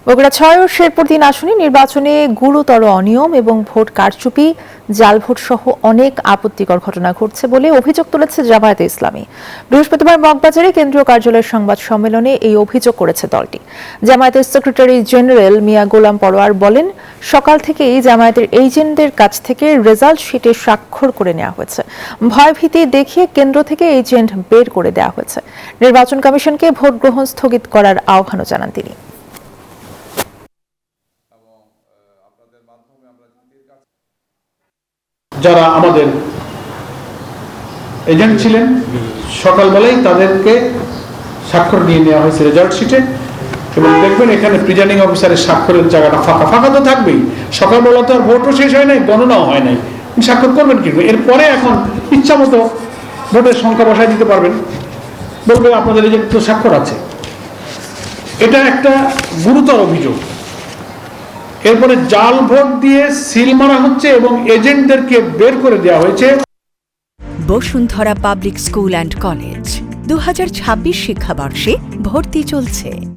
বগুড়া ৬ ও শেরপুর ৩ আসনে নির্বাচনে গুরুতর অনিয়ম এবং ভোট কারচুপি, জাল ভোট সহ অনেক আপত্তিকর ঘটনা ঘটছে বলে অভিযোগ তুলেছে জামায়াতে ইসলামী। বৃহস্পতিবার মগবাজারে কেন্দ্রীয় কার্যালয়ের সংবাদ সম্মেলনে এই অভিযোগ করেছে দলটি। জামায়াতের সেক্রেটারি জেনারেল মিয়া গোলাম পরোয়ার বলেন, সকাল থেকেই জামায়াতের এজেন্টদের কাছ থেকে রেজাল্ট শিটে স্বাক্ষর করে নেওয়া হয়েছে। ভয়ভীতি দেখিয়ে কেন্দ্র থেকে এজেন্ট বের করে দেওয়া হয়েছে। নির্বাচন কমিশনকে ভোট গ্রহণ স্থগিত করার আহ্বানও জানান তিনি। যারা আমাদের এজেন্ট ছিলেন সকালবেলায় তাদেরকে স্বাক্ষর নিয়ে নেওয়া হয়েছে রেজাল্ট শিটে, এবং দেখবেন এখানে প্রিজাইডিং অফিসারের স্বাক্ষরের জায়গাটা ফাঁকা ফাঁকা তো থাকবেই। সকালবেলা তো আর ভোটও শেষ হয় নাই, গণনাও হয় নাই, স্বাক্ষর করবেন কি? এরপরে এখন ইচ্ছা মতো ভোটের সংখ্যা বসায় দিতে পারবেন, বলবে আপনাদের এজেন্ট তো স্বাক্ষর আছে। এটা একটা গুরুতর অভিযোগ। এরপরে জাল ভোট দিয়ে সিল মারা হচ্ছে এবং এজেন্টদেরকে বের করে দেওয়া হয়েছে। Bashundhara public school and college 2026 শিক্ষাবর্ষে ভর্তি চলছে।